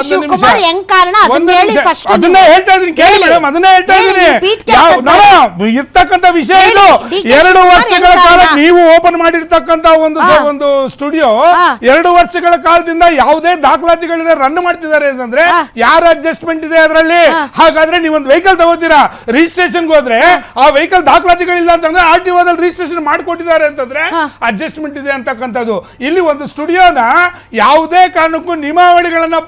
ಶಿವಕುಮಾರ್ ಹೆಂಗ್ ಕಾರಣ ಅದನ್ನ ಹೇಳಿ ಫಸ್ಟ್. ಅದನ್ನೇ ಹೇಳ್ತಾ ಇದೀನಿ ಕೇಳಿ ಮೇಡಮ್, ಅದನ್ನೇ ಹೇಳ್ತಾ ಇದೀನಿ. ಇರ್ತಕ್ಕಂಥ ವಿಷಯ ಇದು. 2 ವರ್ಷಗಳ ಕಾಲ ನೀವು ಓಪನ್ ಮಾಡಿರ್ತಕ್ಕಂಥ ಒಂದು ಸ್ಟುಡಿಯೋ 2 ವರ್ಷಗಳ ಕಾಲದಿಂದ ಯಾವುದೇ ದಾಖಲಾತಿಗಳಿದೆ ರನ್ ಮಾಡ್ತಿದ್ದಾರೆ ಅಂತಂದ್ರೆ ಯಾರ ಅಡ್ಜಸ್ಟ್ಮೆಂಟ್ ಇದೆ ಅದರಲ್ಲಿ? ಹಾಗಾದ್ರೆ ನೀವೊಂದು ವೆಹಿಕಲ್ ತಗೋತೀರಾ, ರಿಜಿಸ್ಟ್ರೇಷನ್ ಹೋದ್ರೆ ಆ ವೆಹಿಕಲ್ ದಾಖಲಾತಿಗಳಿಲ್ಲ ಅಂತಂದ್ರೆ RTO ದಲ್ಲಿ ರಿಜಿಸ್ಟ್ರೇಷನ್ ಮಾಡ್ಕೊಟ್ಟಿದ್ದಾರೆ ಅಂತಂದ್ರೆ ಅಡ್ಜಸ್ಟ್ಮೆಂಟ್ ಇದೆ ಅಂತಕ್ಕಂಥದ್ದು. ಇಲ್ಲಿ ಒಂದು ಸ್ಟುಡಿಯೋನ ಯಾವುದೇ ಕಾರಣಕ್ಕೂ ನಿಯಮಾವಳಿಗಳನ್ನ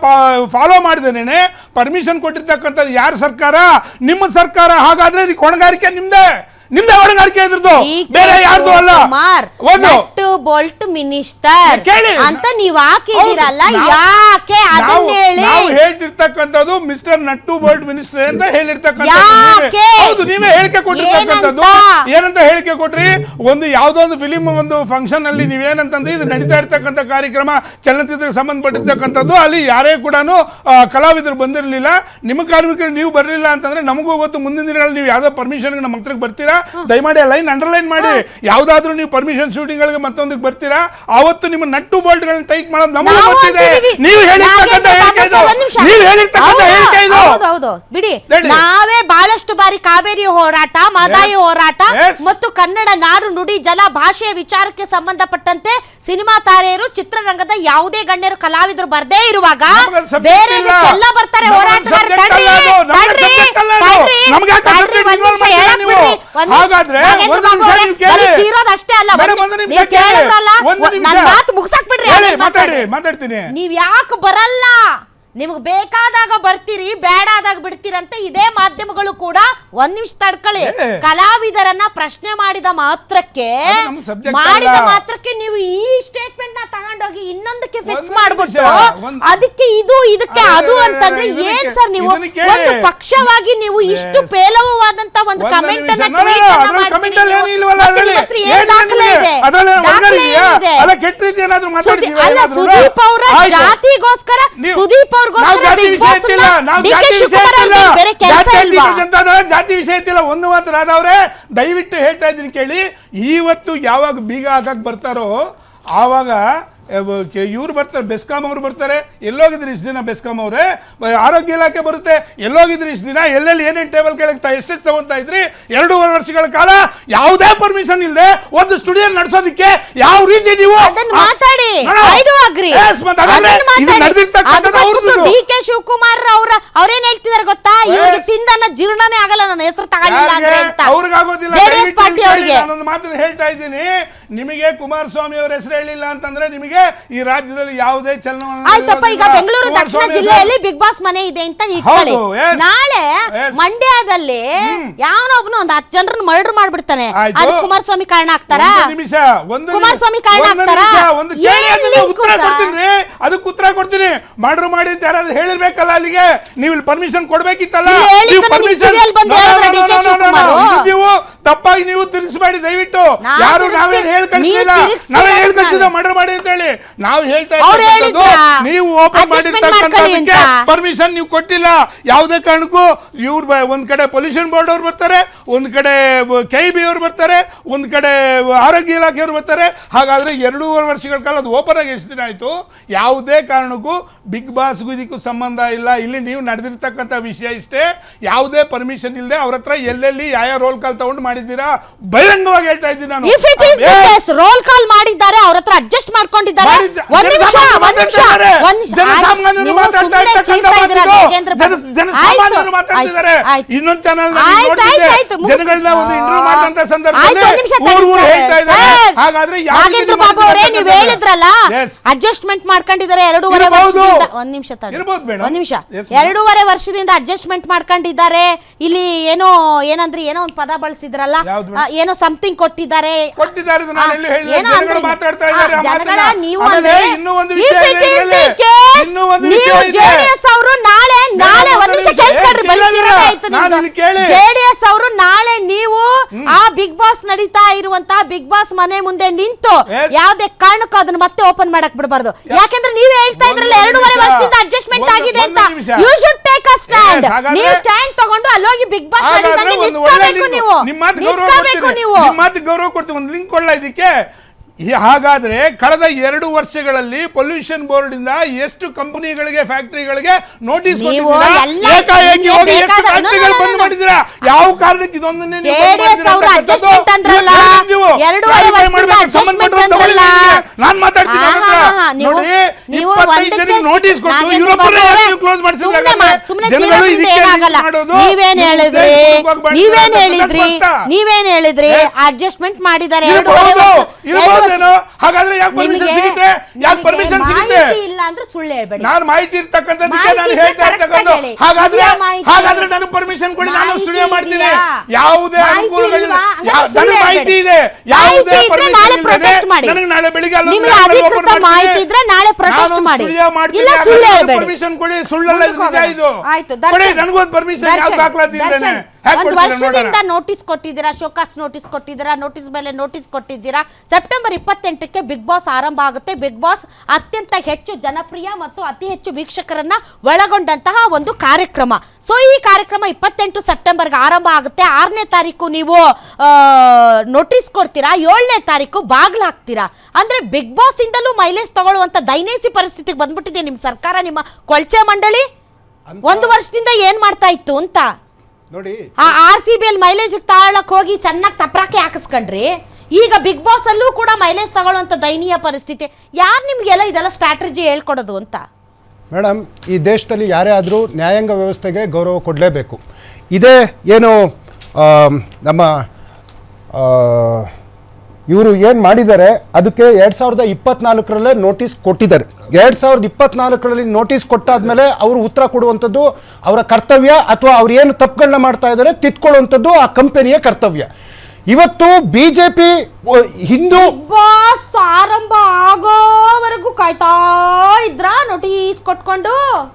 ಫಾಲೋ ಮಾಡಿದೇನೆ ಪರ್ಮಿಷನ್ ಕೊಟ್ಟಿರ್ತಕ್ಕಂಥದ್ದು ಯಾರ ಸರ್ಕಾರ? ನಿಮ್ಮ ಸರ್ಕಾರ. ಹಾಗಾದ್ರೆ ಇದಕ್ಕೆ ಹೊಣೆಗಾರಿಕೆ ನಿಮ್ದೇ ಹೊಣೆಗಾರಿಕೆ ಇದ್ರದ್ದು, ಬೇರೆ ಯಾರ್ದು ಅಲ್ಲ. ಒಂದು ಬೋಲ್ಟ್ ಮಿನಿಸ್ಟರ್ ಅಂತ ನೀವು ಹಾಕಿದಿರಲ್ಲ, ಯಾಕೆ ಅದನ್ನ ಹೇಳಿ. ನಾವು ಹೇಳ್ತಿರ್ತಕ್ಕಂಥದ್ದು ಮಿಸ್ಟರ್ ನಟ್ಟು ಬೋಲ್ಟ್ ಮಿನಿಸ್ಟರ್ ಅಂತ ಹೇಳಿರ್ತಕ್ಕಂಥದ್ದು. ಹೌದು, ನೀವೇ ಹೇಳಿಕೆ ಕೊಟ್ಟಿರ್ತಕ್ಕಂಥದ್ದು. ಏನಂತ ಹೇಳಿಕೆ ಕೊಟ್ರಿ? ಯಾವ್ದೋ ಒಂದು ಫಿಲಿಂ ಒಂದು ಫಂಕ್ಷನ್ ಅಲ್ಲಿ ನೀವೇನಂತಂದ್ರೆ ಇದು ನಡೀತಾ ಇರ್ತಕ್ಕಂಥ ಕಾರ್ಯಕ್ರಮ ಚಲನಚಿತ್ರಕ್ಕೆ ಸಂಬಂಧಪಟ್ಟಿರ್ತಕ್ಕಂಥದ್ದು, ಅಲ್ಲಿ ಯಾರೇ ಕೂಡ ಕಲಾವಿದರು ಬಂದಿರಲಿಲ್ಲ, ನಿಮ್ಮ ಕಾರ್ಮಿಕರು ನೀವು ಬರಲಿಲ್ಲ ಅಂತಂದ್ರೆ ನಮಗೂ ಗೊತ್ತು ಮುಂದಿನ ದಿನಗಳಲ್ಲಿ ನೀವು ಯಾವ್ದೋ ಪರ್ಮಿಷನ್ ನಮ್ಮ ಹತ್ರಕ್ಕೆ ಬರ್ತೀರಾ, ದಯಮಾಡಿ ಲೈನ್ ಅಂಡರ್ಲೈನ್ ಮಾಡಿ. ಯಾವ್ದಾದ್ರು ನೀವು ಪರ್ಮಿಷನ್ ಶೂಟಿಂಗ್ ಗಳಿಗೆ ಮತ್ತೊಂದಕ್ಕೆ ಬರ್ತೀರಾ, ಅವತ್ತು ನಿಮ್ಮ ನಟ್ಟು ಬೋಲ್ಟ್ ಗಳನ್ನ ಟೈಟ್ ಮಾಡೋದು ನಮಗೆ ಗೊತ್ತಿದೆ. ನೀವು ಹೇಳಿರ್ತಕ್ಕಂಥ ಹೇಳಿಕೆ ಇದು. ಬಿಡಿ, ನಾವೇ ಬಹಳಷ್ಟು ಬಾರಿ ಕಾವೇರಿ ಹೋರಾಟ, ಮಹದಾಯಿ ಹೋರಾಟ ಮತ್ತು ಕನ್ನಡ ನಾಡು ನುಡಿ ಜಲ ಭಾಷೆಯ ವಿಚಾರಕ್ಕೆ ಸಂಬಂಧಪಟ್ಟಂತೆ ಸಿನಿಮಾ ತಾರೆಯರು, ಚಿತ್ರರಂಗದ ಯಾವುದೇ ಗಣ್ಯರು, ಕಲಾವಿದರು ಬರ್ದೇ ಇರುವಾಗ ಬೇರೆ ಎಲ್ಲ ಬರ್ತಾರೆ ಹೋರಾಟಗಾರರು. ಅಷ್ಟೇ ಅಲ್ಲ, ಮಾತು ಮುಗಿಸಕ್ ಬಿಡ್ರಿ. ನೀವ್ ಯಾಕೆ ಬರಲ್ಲ? ನಿಮ್ಗೆ ಬೇಕಾದಾಗ ಬರ್ತೀರಿ, ಬೇಡಾದಾಗ ಬಿಡ್ತೀರಂತೆ ಇದೇ ಮಾಧ್ಯಮಗಳು ಕೂಡ. ಒಂದ್ ನಿಮಿಷ ತಡ್ಕೊಳ್ಳಿ. ಕಲಾವಿದರನ್ನ ಪ್ರಶ್ನೆ ಮಾಡಿದ ಮಾತ್ರಕ್ಕೆ ನೀವು ಈ ಸ್ಟೇಟ್ಮೆಂಟ್ ನ ತಗೊಂಡೋಗಿ ಇನ್ನೊಂದಕ್ಕೆ ಫಿಕ್ಸ್ ಮಾಡ್ಬಿಟ್ಟು ಅದಕ್ಕೆ ಇದಕ್ಕೆ ಅದು ಅಂತಂದ್ರೆ ಏನ್ ಸರ್? ನೀವು ಒಂದು ಪಕ್ಷವಾಗಿ ನೀವು ಇಷ್ಟು ಪೇಲವವಾದಂತ ಒಂದು ಕಮೆಂಟ್ ಅನ್ನ ಟ್ವೀಟ್ ಸುದೀಪ್ ಅವರ ಜಾತಿಗೋಸ್ಕರ ಜಾತಿ ವಿಷಯ ಇತ್ತಿಲ್ಲ. ಒಂದು ಮಾತು ರಾಧವ್ರೆ, ದಯವಿಟ್ಟು ಹೇಳ್ತಾ ಇದ್ದೀನಿ ಕೇಳಿ. ಇವತ್ತು ಯಾವಾಗ ಬೀಗ ಹಾಕಕ್ ಬರ್ತಾರೋ ಆವಾಗ ಇವ್ರು ಬರ್ತಾರೆ, ಬೆಸ್ಕಾಂ ಅವರು ಬರ್ತಾರೆ. ಎಲ್ಲೋಗಿದ್ರಿ ಇಷ್ಟು ದಿನ ಬೆಸ್ಕಾಂ ಅವರೇ? ಆರೋಗ್ಯ ಇಲಾಖೆ ಬರುತ್ತೆ. ಎಲ್ಲೋಗಿದ್ರಿ ಇಷ್ಟು ದಿನ? ಎಲ್ಲೆಲ್ಲಿ ಏನೇನು ಟೇಬಲ್ ಕೆಳಗೆ ಎಷ್ಟೆಷ್ಟು ತಗೊಂತಾ ಇದ್ರಿ? 2.5 ವರ್ಷಗಳ ಕಾಲ ಯಾವುದೇ ಪರ್ಮಿಷನ್ ಇಲ್ಲದೆ ಒಂದು ಸ್ಟುಡಿಯೋ ನಡೆಸೋದಕ್ಕೆ ಯಾವ ರೀತಿ ನೀವು ಡಿ.ಕೆ. ಶಿವಕುಮಾರ್ ಅವ್ರೇನ್ ಹೇಳ್ತಿದಾರೆ ಗೊತ್ತಾ? ಇವ್ರಿಗೆ ತಿಂದನ್ನ ಜೀರ್ಣನೇ ಆಗಲ್ಲ ನನ್ನ ಹೆಸರು ತಗೊಳ್ಳಿಲ್ಲ ಅಂದ್ರೆ ಅಂತ. ಅವ್ರಿಗಾಗೋದಿಲ್ಲ. ನಾನೊಂದು ಮಾತನ್ನು ಹೇಳ್ತಾ ಇದ್ದೀನಿ, ನಿಮಗೆ ಕುಮಾರಸ್ವಾಮಿ ಅವರ ಹೆಸರು ಹೇಳಿಲ್ಲ ಅಂತಂದ್ರೆ ನಿಮಗೆ ಈ ರಾಜ್ಯದಲ್ಲಿ ಯಾವುದೇ ಚಲನವಲನ ಆಯ್ತಪ್ಪ. ಈಗ ಬೆಂಗಳೂರು ದಕ್ಷಿಣ ಜಿಲ್ಲೆಯಲ್ಲಿ ಬಿಗ್ ಬಾಸ್ ಮನೆ ಇದೆ ಅಂತ ಇಟ್ಕೊಳ್ಳಿ. ನಾಳೆ ಮಂಡ್ಯದಲ್ಲಿ ಯಾವನೊಬ್ಬನು ಒಂದು 10 ಜನರನ್ನು ಮರ್ಡರ್ ಮಾಡ್ಬಿಡ್ತಾನೆ, ಅದಕ್ಕೆ ಕುಮಾರಸ್ವಾಮಿ ಕಾರಣ ಆಗ್ತಾರಾ? ಕುಮಾರಸ್ವಾಮಿ ಕಾರಣ ಆಗ್ತಾರಾ? ಅದಕ್ಕೆ ಉತ್ತರ ಕೊಡ್ತೀನಿ. ಮರ್ಡರ್ ಮಾಡಿ ಅಂತ ಯಾರಾದ್ರೂ ಹೇಳಿರ್ಬೇಕಲ್ಲ, ಅಲ್ಲಿಗೆ ನೀವು ಪರ್ಮಿಷನ್ ಕೊಡ್ಬೇಕಿತ್ತಲ್ಲ. ನೀವು ತಪ್ಪಾಗಿ ನೀವು ತಿಳಿಸಬೇಡಿ ದಯವಿಟ್ಟು. ಯಾರು ನಾವೇನು ಹೇಳಿ ಕಳಿಸಿಲ್ಲ, ನಾವೇ ಹೇಳಿ ಕಳಿಸಿದ ಮರ್ಡರ್ ಮಾಡಿ ಅಂತ ಹೇಳಿ. ನಾವು ಹೇಳ್ತಾ ಇದ್ದೀವಿ ನೀವು ಓಪನ್ ಮಾಡಿರ್ತಕ್ಕಂಥದ್ದಕ್ಕೆ ಪರ್ಮಿಷನ್ ನೀವು ಕೊಟ್ಟಿಲ್ಲ. ಯಾವುದೇ ಕಾರಣಕ್ಕೂ ಇವ್ರು ಒಂದ್ ಕಡೆ ಪೊಲ್ಯೂಷನ್ ಬೋರ್ಡ್ ಅವ್ರು ಬರ್ತಾರೆ, ಒಂದ್ ಕಡೆ KIB ಅವರು ಬರ್ತಾರೆ, ಒಂದ್ ಕಡೆ ಆರೋಗ್ಯ ಇಲಾಖೆಯವರು ಬರ್ತಾರೆ. ಹಾಗಾದ್ರೆ 2.5 ವರ್ಷಗಳ ಕಾಲ ಅದು ಓಪನ್ ಆಗಿ ಎಷ್ಟು ದಿನ ಆಯ್ತು? ಯಾವುದೇ ಕಾರಣಕ್ಕೂ ಬಿಗ್ ಬಾಸ್ಗೂ ಇದಕ್ಕೂ ಸಂಬಂಧ ಇಲ್ಲ. ಇಲ್ಲಿ ನೀವು ನಡೆದಿರ್ತಕ್ಕಂಥ ವಿಷಯ ಇಷ್ಟೇ. ಯಾವುದೇ ಪರ್ಮಿಷನ್ ಇಲ್ಲದೆ ಅವ್ರ ಹತ್ರ ಎಲ್ಲೆಲ್ಲಿ ಯಾವ ರೋಲ್ ಕಾಲ್ ತಗೊಂಡು ಮಾಡಿದ್ದೀರಾ ಬಹಿರಂಗವಾಗಿ ಹೇಳ್ತಾ ಇದ್ದೀನಿ ನಾನು. ರೋಲ್ ಕಾಲ್ ಮಾಡಿದ್ದಾರೆ, ಅವ್ರ ಹತ್ರ ಅಡ್ಜಸ್ಟ್ ಮಾಡ್ಕೊಂಡಿದ್ದಾರೆ. ಜನಸಾಮಾನ್ಯರು ಮಾತಾಡ್ತಿದ್ದಾರೆ. ಇನ್ನೊಂದು ಚಾನಲ್ ಜನಗಳನ್ನ ಒಂದು ಇಂಟರ್ವ್ಯೂ ಮಾಡಿದಂತ ಸಂದರ್ಭದಲ್ಲಿ ಹೇಳ್ತಾ ಇದ್ದಾರೆ. ಹಾಗಾದ್ರೆ ನಾಗೇಂದ್ರ ಬಾಬು ಅವರೇ ನೀವು ಹೇಳಿದ್ರಲ್ಲ ಅಡ್ಜಸ್ಟ್ಮೆಂಟ್ ಮಾಡ್ಕೊಂಡಿದ್ದಾರೆ 2.5 ವರ್ಷದಿಂದ. ಒಂದ್ ನಿಮಿಷ 2.5 ವರ್ಷದಿಂದ ಅಡ್ಜಸ್ಟ್ಮೆಂಟ್ ಮಾಡ್ಕೊಂಡಿದ್ದಾರೆ. ಇಲ್ಲಿ ಏನೋ ಒಂದು ಪದ ಬಳಸಿದ್ರಲ್ಲ, ಏನೋ ಸಮಥಿಂಗ್ ಕೊಟ್ಟಿದ್ದಾರೆ. ಜೆಡಿಎಸ್ ಅವರು ನಾಳೆ ನೀವು ಆ ಬಿಗ್ ಬಾಸ್ ನಡೀತಾ ಇರುವಂತಹ ಬಿಗ್ ಬಾಸ್ ಮನೆ ಮುಂದೆ ನಿಂತು ಯಾವ್ದೇ ಕಾರಣಕ್ಕೂ ಅದನ್ನ ಮತ್ತೆ ಓಪನ್ ಮಾಡಕ್ ಬಿಡಬಾರ್ದು. ಯಾಕಂದ್ರೆ ನೀವೇ ಹೇಳ್ತಾ ಇದ್ರಲ್ಲ 2.5 ವರ್ಷದಿಂದ ಅಡ್ಜಸ್ಟ್ಮೆಂಟ್ ಆಗಿದೆ ಅಂತ. You should take a stand. ನೀವು ಸ್ಟ್ಯಾಂಡ್ ತಗೊಂಡು ಅಲ್ಲೋಗಿ ಬಿಗ್ ಬಾಸ್ ನಿಂತ್ಕೋಬೇಕು. ನೀವು ನಿಮ್ಮ ಮಾತು ಗೌರವ ಕೊಡ್ತೀವಿ. ಒಂದು ಲಿಂಕ್ ಕೊಡ್ಲ ಇದಕ್ಕೆ ಹಾಗಾದ್ರೆ ಕಳೆದ 2 ವರ್ಷಗಳಲ್ಲಿ ಪೊಲ್ಯೂಷನ್ ಬೋರ್ಡ್ ಇಂದ ಎಷ್ಟು ಕಂಪನಿಗಳಿಗೆ ಫ್ಯಾಕ್ಟರಿಗಳಿಗೆ ನೋಟಿಸ್ ಏಕಾಏಕಿ ಹೋಗಿ ಎಷ್ಟು ಫ್ಯಾಕ್ಟರಿಗಳು ಬಂದ್ ಮಾಡಿದಿರಾ? ಯಾವ ಕಾರಣಕ್ಕೆ ಇದೊಂದನ್ನೇ ನಾನು ಮಾತಾಡ್ತೀನಿ. ನೋಟಿಸ್ ಕೊಟ್ಟು ಕ್ಲೋಸ್ ನೀವೇನ್ ಹೇಳಿದ್ರಿ ಅಡ್ಜಸ್ಟ್ಮೆಂಟ್ ಮಾಡಿದ್ದಾರೆ. ಹಾಗಾದ್ರೆ ಯಾಕೆ ಪರ್ಮಿಷನ್ ಸಿಗುತ್ತೆ? ಯಾಕೆ ಪರ್ಮಿಷನ್ ಸಿಗುತ್ತೆ? ಇಲ್ಲ ಅಂದ್ರೆ ಸುಳ್ಳು ಹೇಳ್ಬೇಡಿ. ನಾನು ಮಾಹಿತಿ ಇರ್ತಕ್ಕಂಥದ್ದಕ್ಕೆ ನಾನು ಹೇಳ್ತಾ ಇರ್ತಕ್ಕಂಥ ಹಾಗಾದ್ರೆ ನಾನು ಪರ್ಮಿಷನ್ ಕೊಡಿ, ನಾನು ಸ್ಟುಡಿಯೋ ಮಾಡ್ತೀನಿ. ಯಾವುದೇ ಅನುಕೂಲಗಳಿಲ್ಲ, ನನಗೆ ಮಾಹಿತಿ ಇದೆ. ಯಾವುದೇ ನನಗೆ ನಾಳೆ ಬೆಳಿಗ್ಗೆ ಪರ್ಮಿಷನ್ ಕೊಡಿ. ಸುಳ್ಳಲ್ಲ, ಇದು ಕೊಡಿ. ನನಗೊಂದು ಪರ್ಮಿಷನ್ ಯಾವ ದಾಖಲಾತಿ ಇದ್ದೇನೆ? ಒಂದು ವರ್ಷದಿಂದ ನೋಟಿಸ್ ಕೊಟ್ಟಿದ್ದೀರಾ, ಶೋಕಾಸ್ ನೋಟಿಸ್ ಕೊಟ್ಟಿದ್ದೀರಾ, ನೋಟಿಸ್ ಮೇಲೆ ನೋಟಿಸ್ ಕೊಟ್ಟಿದ್ದೀರಾ. ಸೆಪ್ಟೆಂಬರ್ 28ಕ್ಕೆ ಬಿಗ್ ಬಾಸ್ ಆರಂಭ ಆಗುತ್ತೆ. ಬಿಗ್ ಬಾಸ್ ಅತ್ಯಂತ ಹೆಚ್ಚು ಜನಪ್ರಿಯ ಮತ್ತು ಅತಿ ಹೆಚ್ಚು ವೀಕ್ಷಕರನ್ನ ಒಳಗೊಂಡಂತಹ ಒಂದು ಕಾರ್ಯಕ್ರಮ. ಸೊ ಈ ಕಾರ್ಯಕ್ರಮ 28 ಸೆಪ್ಟೆಂಬರ್ಗೆ ಆರಂಭ ಆಗುತ್ತೆ. 6ನೇ ತಾರೀಕು ನೀವು ನೋಟಿಸ್ ಕೊಡ್ತೀರಾ, 7ನೇ ತಾರೀಕು ಬಾಗ್ಲು ಹಾಕ್ತೀರಾ. ಅಂದ್ರೆ ಬಿಗ್ ಬಾಸ್ ಇಂದಲೂ ಮೈಲೇಜ್ ತಗೊಳ್ಳುವಂತ ದೈನೇಸಿ ಪರಿಸ್ಥಿತಿಗೆ ಬಂದ್ಬಿಟ್ಟಿದೆ ನಿಮ್ಮ ಸರ್ಕಾರ, ನಿಮ್ಮ ಕೊಳಚೆ ಮಂಡಳಿ. 1 ವರ್ಷದಿಂದ ಏನ್ ಮಾಡ್ತಾ ಇತ್ತು ಅಂತ ನೋಡಿ. ಆ RCB ಅಲ್ಲಿ ಮೈಲೇಜ್ ತಾಳಕ್ ಹೋಗಿ ಚೆನ್ನಾಗಿ ತಪ್ರಾಕೆ ಹಾಕಿಸ್ಕೊಂಡ್ರಿ. ಈಗ ಬಿಗ್ ಬಾಸ್ ಅಲ್ಲೂ ಕೂಡ ಮೈಲೇಜ್ ತಗೊಳ್ಳುವಂತ ದಯನೀಯ ಪರಿಸ್ಥಿತಿ. ಯಾರು ನಿಮ್ಗೆಲ್ಲ ಇದೆಲ್ಲ ಸ್ಟ್ರಾಟಜಿ ಹೇಳ್ಕೊಡೋದು ಅಂತ? ಮೇಡಮ್, ಈ ದೇಶದಲ್ಲಿ ಯಾರೇ ಆದರೂ ನ್ಯಾಯಾಂಗ ವ್ಯವಸ್ಥೆಗೆ ಗೌರವ ಕೊಡಲೇಬೇಕು. ಇದೇ ಏನು ನಮ್ಮ ಇವರು ಏನು ಮಾಡಿದ್ದಾರೆ ಅದಕ್ಕೆ 2024ರಲ್ಲೇ ನೋಟಿಸ್ ಕೊಟ್ಟಿದ್ದಾರೆ. 2024ರಲ್ಲಿ ನೋಟಿಸ್ ಕೊಟ್ಟಾದ್ಮೇಲೆ ಅವರು ಉತ್ತರ ಕೊಡುವಂಥದ್ದು ಅವರ ಕರ್ತವ್ಯ, ಅಥವಾ ಅವ್ರು ಏನು ತಪ್ಪುಗಳನ್ನ ಮಾಡ್ತಾ ಇದ್ದಾರೆ ತಿದ್ಕೊಳ್ಳುವಂಥದ್ದು ಆ ಕಂಪನಿಯ ಕರ್ತವ್ಯ. ಇವತ್ತು ಬಿಜೆಪಿ ಹಿಂದೂ ಬಾಸ್ ಆರಂಭ ಆಗೋವರೆಗೂ ಕಾಯ್ತಾ ಇದ್ರ ನೋಟಿಸ್ ಕೊಟ್ಕೊಂಡು?